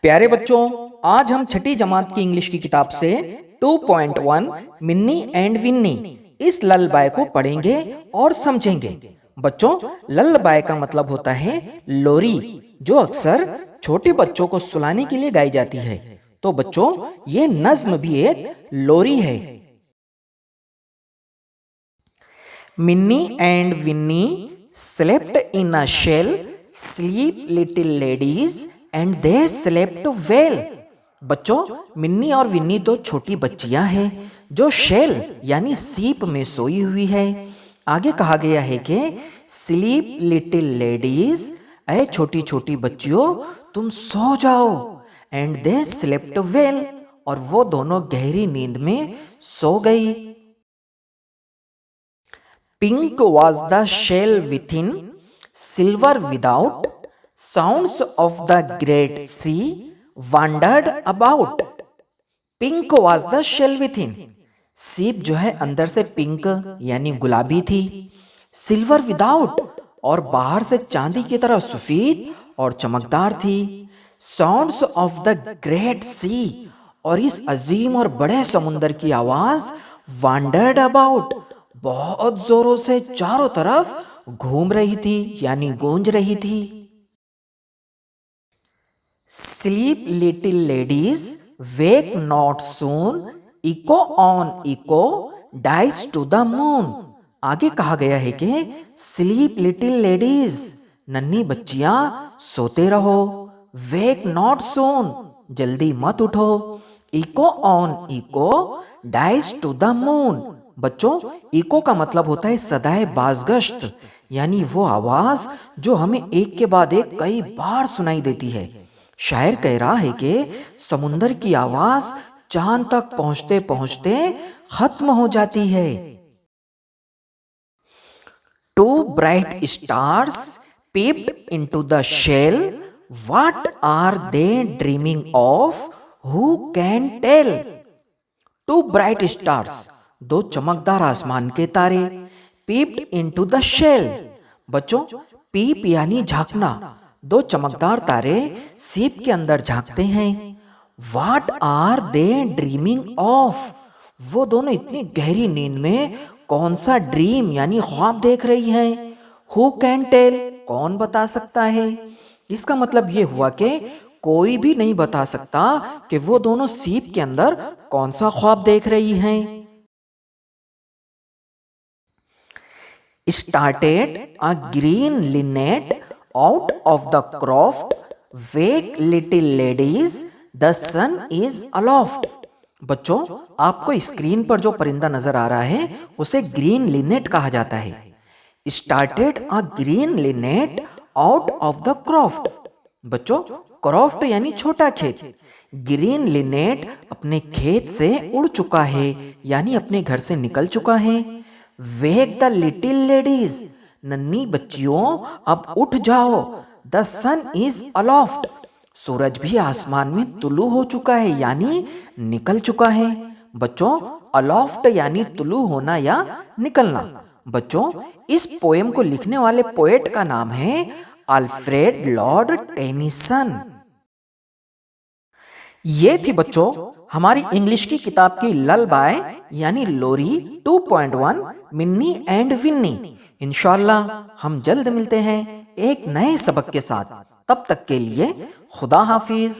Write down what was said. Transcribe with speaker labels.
Speaker 1: प्यारे बच्चों, आज हम छठी जमात की इंग्लिश की किताब से 2.1 मिन्नी एंड विन्नी इस ललबाय को पढ़ेंगे और समझेंगे। बच्चों, ललबाय का मतलब होता है लोरी, जो अक्सर छोटे बच्चों को सुलाने के लिए गाई जाती है। तो बच्चों, ये नज्म भी एक लोरी है। Minnie and Winnie slept in a shell, sleep little ladies and they slept well. बच्चों, मिन्नी और विन्नी दो छोटी बच्चियां हैं जो शेल यानी सीप में सोई हुई है। आगे कहा गया है कि स्लीप लिटिल लेडीज, ऐ छोटी छोटी बच्चियों तुम सो जाओ। एंड दे स्लेप्ट वेल, और वो दोनों गहरी नींद में सो गई। Pink was the shell within, silver without, sounds of the great sea wandered about. Pink was the shell within. सीप जो है अंदर से पिंक यानी गुलाबी थी, सिल्वर विदाउट, और बाहर से चांदी की तरह सफेद और चमकदार थी। साउंड्स ऑफ द ग्रेट सी, और इस अजीम और बड़े समुंदर की आवाज वांडर्ड अबाउट, बहुत जोरों से चारों तरफ घूम रही थी यानी गूंज रही थी। Sleep little ladies wake not soon, echo on echo dies to the moon. आगे कहा गया है कि स्लीप लिटिल लेडीज, नन्ही बच्चियां सोते रहो, वेक नॉट सून, जल्दी मत उठो, echo on echo dies to the moon. बच्चों, इको का मतलब होता है सदाए बाजगश्त, यानी वो आवाज जो हमें एक के बाद एक कई बार सुनाई देती है। शायर कह रहा है कि समुंदर की आवाज चांद तक पहुंचते पहुंचते खत्म हो जाती है। Two bright stars peeped into the shell, what are they dreaming of, who can tell? Two bright stars, दो चमकदार आसमान के तारे, peeped into the shell। बच्चों, पीप यानी झांकना, दो चमकदार तारे सीप के अंदर झांकते हैं। What are they dreaming of? वो दोनों इतनी गहरी नींद में कौन सा ड्रीम यानी ख्वाब देख रही हैं। Who can tell? कौन बता सकता है। इसका मतलब ये हुआ कि कोई भी नहीं बता सकता कि वो दोनों सीप के अंदर कौन सा ख्वाब देख रही हैं। Started a green linnet out of the croft, wake little ladies, the sun is aloft। बच्चों, आपको स्क्रीन पर जो परिंदा नजर आ रहा है उसे ग्रीन लिनेट कहा जाता है। Started a green linnet out of the croft। बच्चों, क्रॉफ्ट यानी छोटा खेत, ग्रीन लिनेट अपने खेत से उड़ चुका है यानी अपने घर से निकल चुका है। वेक द लिटिल लेडीज, नन्ही बच्चियों अब उठ जाओ, द सन इज अलोफ्ट, सूरज भी आसमान में तुलू हो चुका है यानी निकल चुका है। बच्चों, अलोफ्ट यानी तुलू होना या निकलना। बच्चों, इस पोएम को लिखने वाले पोएट का नाम है अल्फ्रेड लॉर्ड टेनिसन। ये थी बच्चों हमारी इंग्लिश की किताब की ललबाय यानी लोरी 2.1 मिन्नी एंड विन्नी। इंशाल्लाह हम जल्द मिलते हैं एक नए सबक के साथ। तब तक के लिए खुदा हाफिज।